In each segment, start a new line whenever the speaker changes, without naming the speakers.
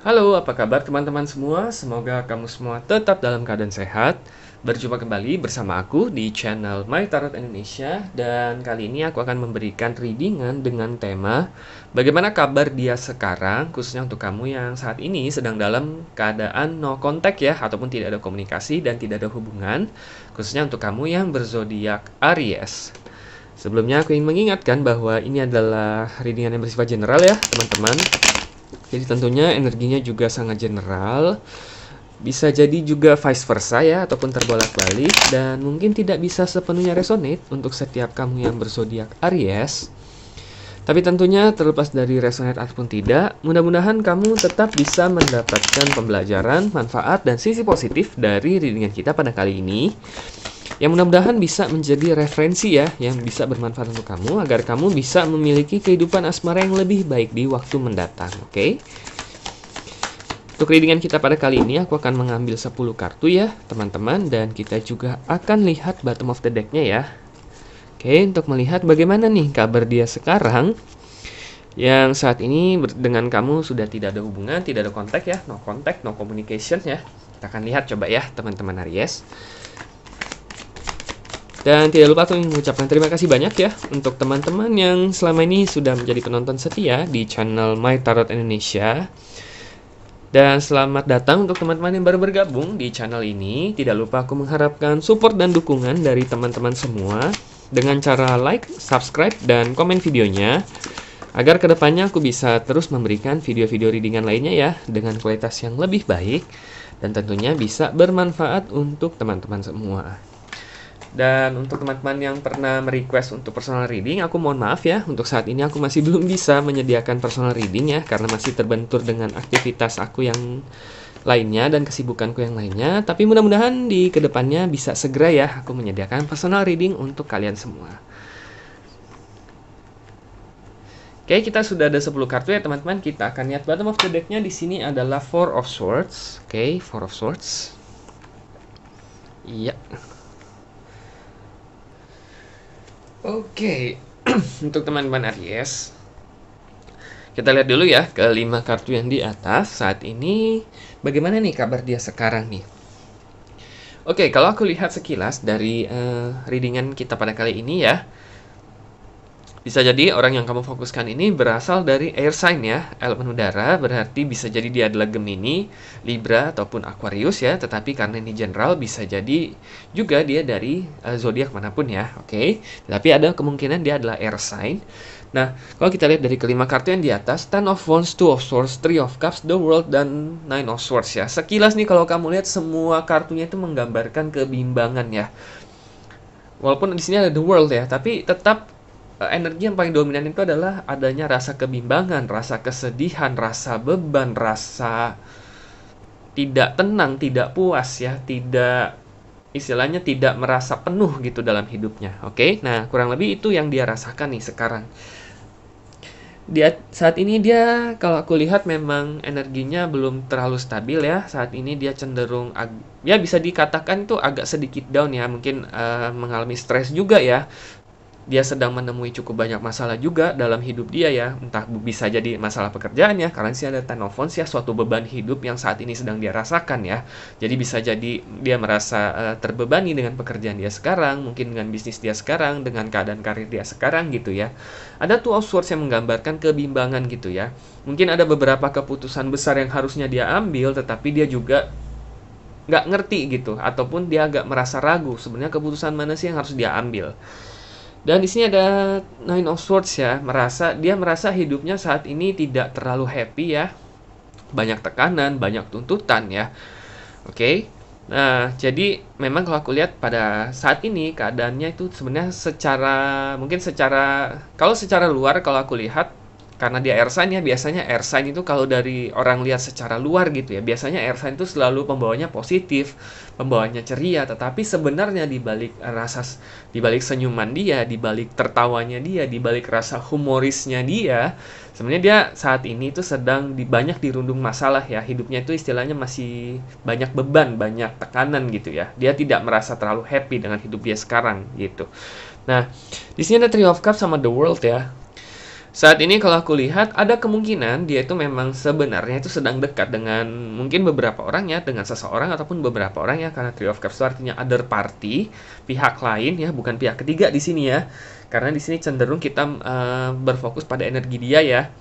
Halo, apa kabar teman-teman semua? Semoga kamu semua tetap dalam keadaan sehat. Berjumpa kembali bersama aku di channel My Tarot Indonesia, dan kali ini aku akan memberikan readingan dengan tema bagaimana kabar dia sekarang, khususnya untuk kamu yang saat ini sedang dalam keadaan no contact ya, ataupun tidak ada komunikasi dan tidak ada hubungan, khususnya untuk kamu yang berzodiak Aries. Sebelumnya aku ingin mengingatkan bahwa ini adalah readingan yang bersifat general ya, teman-teman. Jadi tentunya energinya juga sangat general, bisa jadi juga vice versa ya, ataupun terbolak-balik, dan mungkin tidak bisa sepenuhnya resonate untuk setiap kamu yang berzodiak Aries. Tapi tentunya terlepas dari resonate ataupun tidak, mudah-mudahan kamu tetap bisa mendapatkan pembelajaran, manfaat, dan sisi positif dari readingan kita pada kali ini. Yang mudah-mudahan bisa menjadi referensi ya, yang bisa bermanfaat untuk kamu, agar kamu bisa memiliki kehidupan asmara yang lebih baik di waktu mendatang, oke? Untuk readingan kita pada kali ini, aku akan mengambil 10 kartu ya, teman-teman, dan kita juga akan lihat bottom of the deck-nya ya. Oke, untuk melihat bagaimana nih kabar dia sekarang, yang saat ini dengan kamu sudah tidak ada hubungan, tidak ada kontak ya, no contact, no communication ya. Kita akan lihat coba ya, teman-teman Aries. Dan tidak lupa aku ingin mengucapkan terima kasih banyak ya untuk teman-teman yang selama ini sudah menjadi penonton setia di channel My Tarot Indonesia. Dan selamat datang untuk teman-teman yang baru bergabung di channel ini. Tidak lupa aku mengharapkan support dan dukungan dari teman-teman semua dengan cara like, subscribe, dan komen videonya, agar kedepannya aku bisa terus memberikan video-video readingan lainnya ya dengan kualitas yang lebih baik dan tentunya bisa bermanfaat untuk teman-teman semua. Dan untuk teman-teman yang pernah merequest untuk personal reading, aku mohon maaf ya, untuk saat ini aku masih belum bisa menyediakan personal reading ya, karena masih terbentur dengan aktivitas aku yang lainnya dan kesibukanku yang lainnya. Tapi mudah-mudahan di kedepannya bisa segera ya, aku menyediakan personal reading untuk kalian semua. Oke, kita sudah ada 10 kartu ya teman-teman. Kita akan lihat bottom of the deck-nya. Di sini adalah Four of Swords. Oke, Four of Swords. Iya. Oke, untuk teman-teman Aries, kita lihat dulu ya ke 5 kartu yang di atas. Saat ini bagaimana nih kabar dia sekarang nih? Oke, kalau aku lihat sekilas dari readingan kita pada kali ini ya, bisa jadi orang yang kamu fokuskan ini berasal dari air sign ya, elemen udara, berarti bisa jadi dia adalah Gemini, Libra, ataupun Aquarius ya, tetapi karena ini general bisa jadi juga dia dari zodiak manapun ya, oke? Tapi ada kemungkinan dia adalah air sign. Nah, kalau kita lihat dari kelima kartu yang di atas, Ten of Wands, Two of Swords, Three of Cups, The World, dan Nine of Swords ya. Sekilas nih kalau kamu lihat semua kartunya itu menggambarkan kebimbangan ya. Walaupun di sini ada The World ya, tapi tetap energi yang paling dominan itu adalah adanya rasa kebimbangan, rasa kesedihan, rasa beban, rasa tidak tenang, tidak puas ya, tidak, istilahnya tidak merasa penuh gitu dalam hidupnya. Oke, nah kurang lebih itu yang dia rasakan nih sekarang. Dia saat ini dia kalau aku lihat memang energinya belum terlalu stabil ya. Saat ini dia cenderung ya bisa dikatakan itu agak sedikit down ya, mungkin mengalami stres juga ya. Dia sedang menemui cukup banyak masalah juga dalam hidup dia ya, entah bisa jadi masalah pekerjaan ya, karena sih ada Ten of Wands ya, suatu beban hidup yang saat ini sedang dia rasakan ya. Jadi bisa jadi dia merasa terbebani dengan pekerjaan dia sekarang, mungkin dengan bisnis dia sekarang, dengan keadaan karir dia sekarang gitu ya. Ada Two of Swords yang menggambarkan kebimbangan gitu ya. Mungkin ada beberapa keputusan besar yang harusnya dia ambil, tetapi dia juga nggak ngerti gitu, ataupun dia agak merasa ragu sebenarnya keputusan mana sih yang harus dia ambil. Dan di sini ada Nine of Swords ya, dia merasa hidupnya saat ini tidak terlalu happy ya. Banyak tekanan, banyak tuntutan ya. Oke. Nah, jadi memang kalau aku lihat pada saat ini keadaannya itu sebenarnya kalau secara luar kalau aku lihat, karena dia air sign ya, biasanya air sign itu kalau dari orang lihat secara luar gitu ya, biasanya air sign itu selalu pembawanya positif, pembawanya ceria, tetapi sebenarnya di balik senyuman dia, di balik tertawanya dia, di balik rasa humorisnya dia, sebenarnya dia saat ini itu sedang banyak dirundung masalah ya, hidupnya itu istilahnya masih banyak beban, banyak tekanan gitu ya. Dia tidak merasa terlalu happy dengan hidup dia sekarang gitu. Nah, di sini ada Three of Cups sama The World ya. Saat ini kalau aku lihat ada kemungkinan dia itu memang sebenarnya itu sedang dekat dengan mungkin beberapa orang ya, dengan seseorang ataupun beberapa orang ya, karena Three of Cups itu artinya other party, pihak lain ya, bukan pihak ketiga di sini ya. Karena di sini cenderung kita berfokus pada energi dia ya.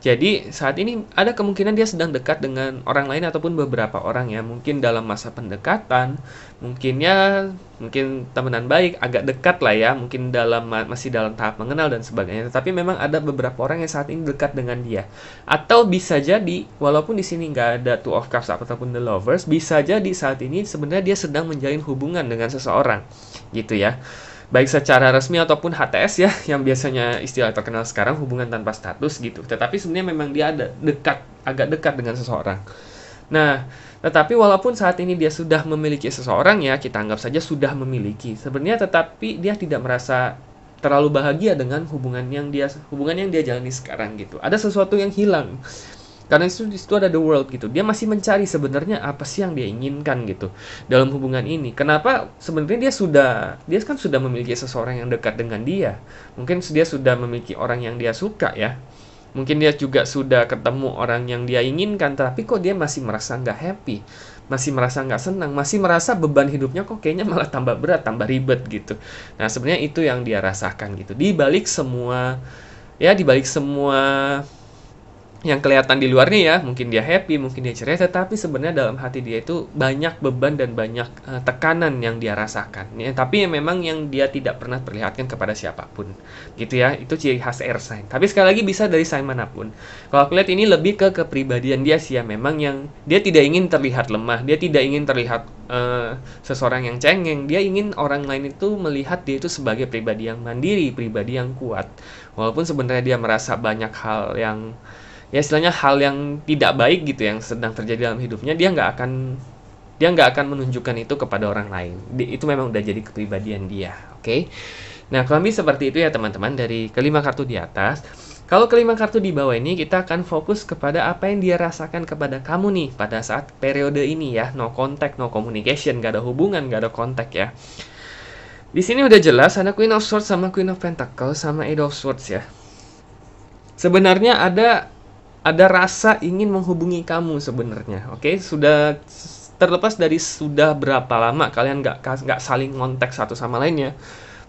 Jadi saat ini ada kemungkinan dia sedang dekat dengan orang lain ataupun beberapa orang ya, mungkin dalam masa pendekatan, mungkin temenan baik, agak dekat lah ya, mungkin masih dalam tahap mengenal dan sebagainya. Tetapi memang ada beberapa orang yang saat ini dekat dengan dia. Atau bisa jadi walaupun di sini nggak ada Two of Cups ataupun The Lovers, bisa jadi saat ini sebenarnya dia sedang menjalin hubungan dengan seseorang, gitu ya. Baik secara resmi ataupun HTS ya, yang biasanya istilah terkenal sekarang hubungan tanpa status gitu. Tetapi sebenarnya memang dia agak dekat dengan seseorang. Nah, tetapi walaupun saat ini dia sudah memiliki seseorang ya, kita anggap saja sudah memiliki. Sebenarnya tetapi dia tidak merasa terlalu bahagia dengan hubungan yang dia jalani sekarang gitu. Ada sesuatu yang hilang. Karena di situ ada the world gitu. Dia masih mencari sebenarnya apa sih yang dia inginkan gitu dalam hubungan ini. Kenapa sebenarnya dia kan sudah memiliki seseorang yang dekat dengan dia. Mungkin dia sudah memiliki orang yang dia suka ya. Mungkin dia juga sudah ketemu orang yang dia inginkan, tapi kok dia masih merasa nggak happy, masih merasa nggak senang, masih merasa beban hidupnya kok kayaknya malah tambah berat, tambah ribet gitu. Nah sebenarnya itu yang dia rasakan gitu. Di balik semua yang kelihatan di luarnya ya, mungkin dia happy, mungkin dia ceria, tetapi sebenarnya dalam hati dia itu banyak beban dan banyak tekanan yang dia rasakan ya, tapi memang yang dia tidak pernah perlihatkan kepada siapapun gitu ya. Itu ciri khas air sign, tapi sekali lagi bisa dari sign manapun. Kalau aku lihat ini lebih ke kepribadian dia sih ya, memang yang dia tidak ingin terlihat lemah, dia tidak ingin terlihat seseorang yang cengeng. Dia ingin orang lain itu melihat dia itu sebagai pribadi yang mandiri, pribadi yang kuat, walaupun sebenarnya dia merasa banyak hal yang ya istilahnya hal yang tidak baik gitu yang sedang terjadi dalam hidupnya, dia nggak akan menunjukkan itu kepada orang lain. Itu memang udah jadi kepribadian dia. Oke. Nah, kurang lebih seperti itu ya teman-teman dari kelima kartu di atas. Kalau kelima kartu di bawah ini, kita akan fokus kepada apa yang dia rasakan kepada kamu nih pada saat periode ini ya. No contact, no communication, nggak ada hubungan, nggak ada kontak ya. Di sini udah jelas ada Queen of Swords sama Queen of Pentacles sama Eight of Swords ya. Sebenarnya ada rasa ingin menghubungi kamu sebenarnya, oke? Sudah terlepas dari sudah berapa lama kalian nggak saling kontak satu sama lainnya.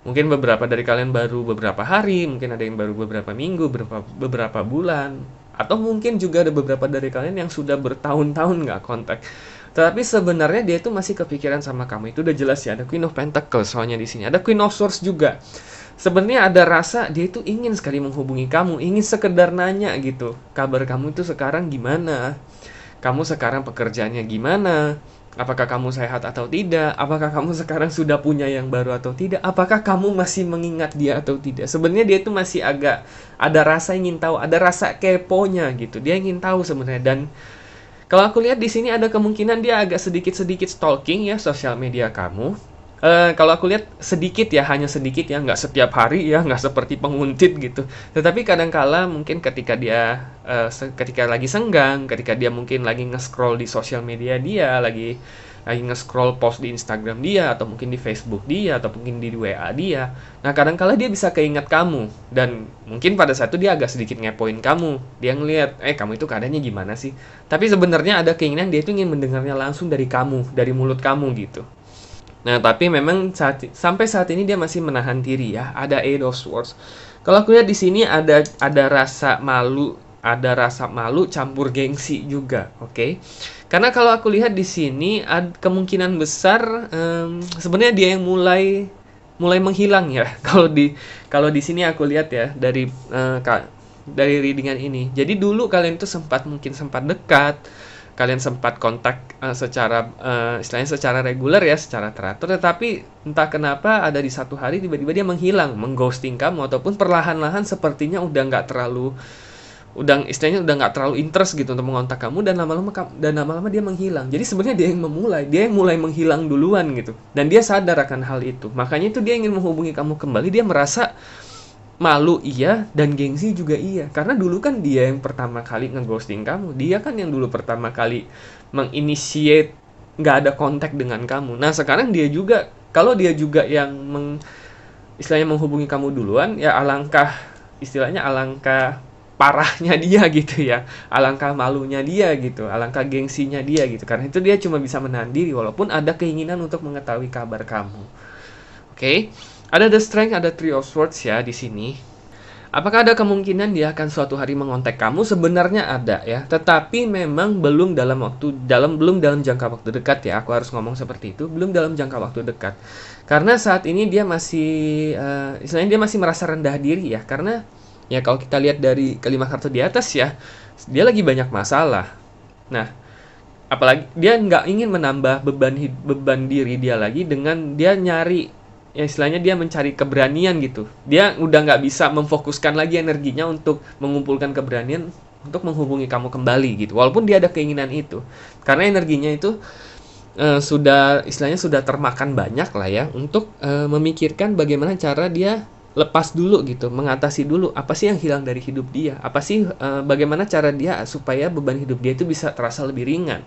Mungkin beberapa dari kalian baru beberapa hari, mungkin ada yang baru beberapa minggu, beberapa bulan, atau mungkin juga ada beberapa dari kalian yang sudah bertahun-tahun nggak kontak. Tetapi sebenarnya dia itu masih kepikiran sama kamu. Itu udah jelas ya. Ada Queen of Pentacles soalnya di sini. Ada Queen of Swords juga. Sebenarnya ada rasa dia itu ingin sekali menghubungi kamu, ingin sekedar nanya gitu. Kabar kamu itu sekarang gimana? Kamu sekarang pekerjaannya gimana? Apakah kamu sehat atau tidak? Apakah kamu sekarang sudah punya yang baru atau tidak? Apakah kamu masih mengingat dia atau tidak? Sebenarnya dia itu masih agak ada rasa ingin tahu, ada rasa keponya gitu. Dia ingin tahu sebenarnya. Dan kalau aku lihat di sini ada kemungkinan dia agak sedikit-sedikit stalking ya sosial media kamu. Kalau aku lihat sedikit ya, hanya sedikit ya, nggak setiap hari ya, nggak seperti penguntit gitu. Tetapi kadangkala mungkin ketika ketika lagi senggang, ketika dia mungkin lagi nge-scroll di sosial media dia, lagi nge-scroll post di Instagram dia, atau mungkin di Facebook dia, atau mungkin di WA dia. Nah kadangkala dia bisa keinget kamu, dan mungkin pada saat itu dia agak sedikit ngepoin kamu. Dia ngelihat, kamu itu keadaannya gimana sih? Tapi sebenarnya ada keinginan dia itu ingin mendengarnya langsung dari kamu, dari mulut kamu gitu. Nah, tapi memang sampai saat ini dia masih menahan diri ya. Ada Eight of Swords. Kalau aku lihat di sini ada rasa malu campur gengsi juga, oke? Karena kalau aku lihat di sini kemungkinan besar sebenarnya dia yang mulai menghilang ya. Kalau di sini aku lihat ya dari readingan ini. Jadi dulu kalian itu mungkin sempat dekat. Kalian sempat kontak istilahnya secara reguler ya, secara teratur, tetapi entah kenapa ada di satu hari tiba-tiba dia menghilang, mengghosting kamu, ataupun perlahan-lahan sepertinya udah nggak terlalu interest gitu untuk mengontak kamu, dan lama-lama dia menghilang. Jadi sebenarnya dia yang mulai menghilang duluan gitu, dan dia sadar akan hal itu. Makanya itu dia ingin menghubungi kamu kembali. Dia merasa malu iya, dan gengsi juga iya. Karena dulu kan dia yang pertama kali ngeghosting kamu. Dia kan yang dulu pertama kali menginitiate nggak ada kontak dengan kamu. Nah sekarang kalau dia juga yang istilahnya menghubungi kamu duluan, ya alangkah istilahnya alangkah parahnya dia gitu ya, alangkah malunya dia gitu, alangkah gengsinya dia gitu. Karena itu dia cuma bisa menahan diri walaupun ada keinginan untuk mengetahui kabar kamu. Oke, ada the strength, ada three of swords ya di sini. Apakah ada kemungkinan dia akan suatu hari mengontak kamu? Sebenarnya ada ya, tetapi memang belum dalam jangka waktu dekat ya. Aku harus ngomong seperti itu, belum dalam jangka waktu dekat. Karena saat ini dia masih istilahnya dia masih merasa rendah diri ya. Karena ya kalau kita lihat dari kelima kartu di atas ya, dia lagi banyak masalah. Nah, apalagi dia nggak ingin menambah beban diri dia lagi dengan dia nyari, ya istilahnya dia mencari keberanian gitu. Dia udah nggak bisa memfokuskan lagi energinya untuk mengumpulkan keberanian untuk menghubungi kamu kembali gitu. Walaupun dia ada keinginan itu, karena energinya itu sudah termakan banyak lah ya untuk memikirkan bagaimana cara dia lepas dulu gitu, mengatasi dulu apa sih yang hilang dari hidup dia, apa sih bagaimana cara dia supaya beban hidup dia itu bisa terasa lebih ringan.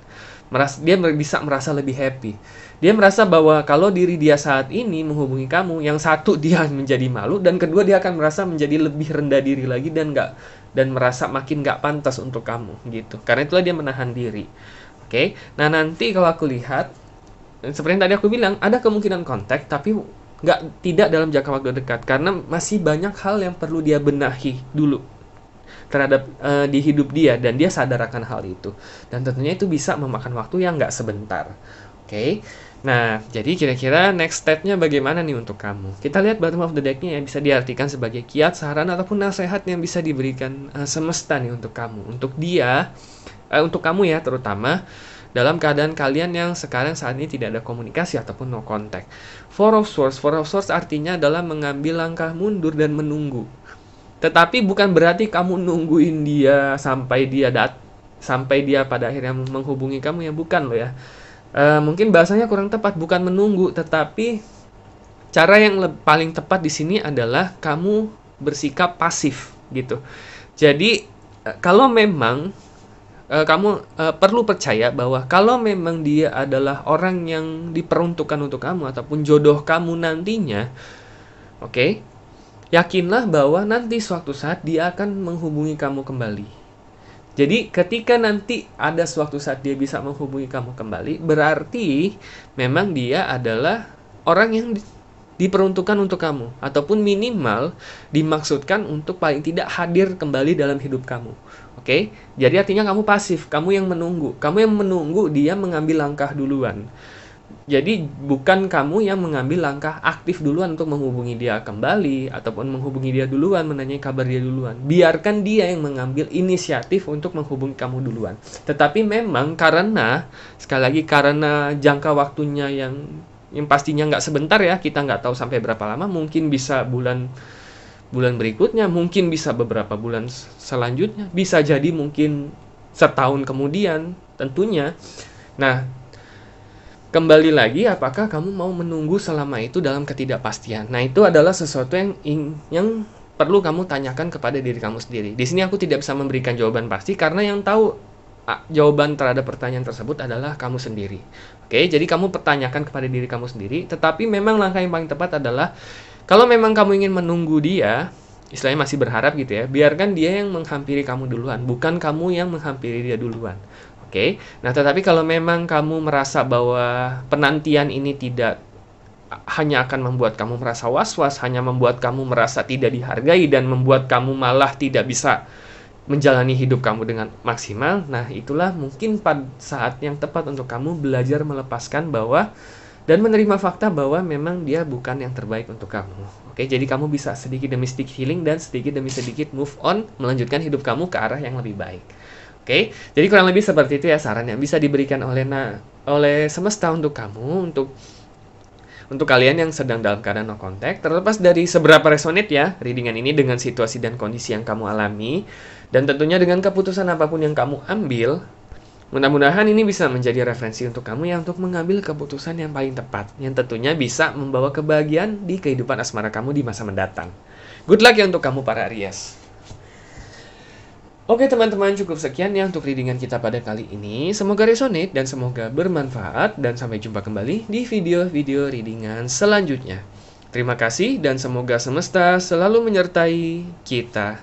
Dia bisa merasa lebih happy. Dia merasa bahwa kalau diri dia saat ini menghubungi kamu, yang satu dia menjadi malu, dan kedua dia akan merasa menjadi lebih rendah diri lagi dan merasa makin nggak pantas untuk kamu gitu. Karena itulah dia menahan diri. Oke. Nah, nanti kalau aku lihat seperti yang tadi aku bilang, ada kemungkinan kontak tapi tidak dalam jangka waktu dekat karena masih banyak hal yang perlu dia benahi dulu terhadap di hidup dia, dan dia sadar akan hal itu, dan tentunya itu bisa memakan waktu yang nggak sebentar. Oke. Nah, jadi kira-kira next step-nya bagaimana nih untuk kamu? Kita lihat bottom of the deck-nya yang bisa diartikan sebagai kiat, saran, ataupun nasihat yang bisa diberikan semesta nih untuk kamu. Untuk dia, untuk kamu ya terutama, dalam keadaan kalian yang sekarang saat ini tidak ada komunikasi ataupun no contact. Four of Swords artinya adalah mengambil langkah mundur dan menunggu. Tetapi bukan berarti kamu nungguin dia sampai dia pada akhirnya menghubungi kamu ya, bukan loh ya. Mungkin bahasanya kurang tepat, bukan menunggu, tetapi cara yang paling tepat di sini adalah kamu bersikap pasif gitu. Jadi kalau memang kamu perlu percaya bahwa kalau memang dia adalah orang yang diperuntukkan untuk kamu ataupun jodoh kamu nantinya, oke, yakinlah bahwa nanti suatu saat dia akan menghubungi kamu kembali. Jadi ketika nanti ada suatu saat dia bisa menghubungi kamu kembali, berarti memang dia adalah orang yang diperuntukkan untuk kamu, ataupun minimal dimaksudkan untuk paling tidak hadir kembali dalam hidup kamu. Oke? Jadi artinya kamu pasif, kamu yang menunggu dia mengambil langkah duluan. Jadi bukan kamu yang mengambil langkah aktif duluan untuk menghubungi dia kembali, ataupun menghubungi dia duluan, menanyai kabar dia duluan. Biarkan dia yang mengambil inisiatif untuk menghubungi kamu duluan. Tetapi memang karena, sekali lagi, karena jangka waktunya yang pastinya nggak sebentar ya, kita nggak tahu sampai berapa lama, mungkin bisa bulan berikutnya, mungkin bisa beberapa bulan selanjutnya, bisa jadi mungkin setahun kemudian tentunya. Nah, kembali lagi, apakah kamu mau menunggu selama itu dalam ketidakpastian? Nah, itu adalah sesuatu yang perlu kamu tanyakan kepada diri kamu sendiri. Di sini aku tidak bisa memberikan jawaban pasti karena yang tahu jawaban terhadap pertanyaan tersebut adalah kamu sendiri. Oke, jadi kamu pertanyakan kepada diri kamu sendiri, tetapi memang langkah yang paling tepat adalah kalau memang kamu ingin menunggu dia, istilahnya masih berharap gitu ya, biarkan dia yang menghampiri kamu duluan, bukan kamu yang menghampiri dia duluan. Oke. Nah, tetapi kalau memang kamu merasa bahwa penantian ini tidak hanya akan membuat kamu merasa was-was, hanya membuat kamu merasa tidak dihargai dan membuat kamu malah tidak bisa menjalani hidup kamu dengan maksimal, nah itulah mungkin pada saat yang tepat untuk kamu belajar melepaskan bahwa dan menerima fakta bahwa memang dia bukan yang terbaik untuk kamu. Oke, jadi kamu bisa sedikit demi sedikit healing dan sedikit demi sedikit move on, melanjutkan hidup kamu ke arah yang lebih baik. Oke, jadi kurang lebih seperti itu ya saran yang bisa diberikan oleh semesta untuk kamu, untuk kalian yang sedang dalam keadaan no contact. Terlepas dari seberapa resonate ya readingan ini dengan situasi dan kondisi yang kamu alami, dan tentunya dengan keputusan apapun yang kamu ambil, mudah-mudahan ini bisa menjadi referensi untuk kamu ya, untuk mengambil keputusan yang paling tepat, yang tentunya bisa membawa kebahagiaan di kehidupan asmara kamu di masa mendatang. Good luck ya untuk kamu para Aries. Oke teman-teman, cukup sekian ya untuk readingan kita pada kali ini. Semoga resonate dan semoga bermanfaat, dan sampai jumpa kembali di video-video readingan selanjutnya. Terima kasih dan semoga semesta selalu menyertai kita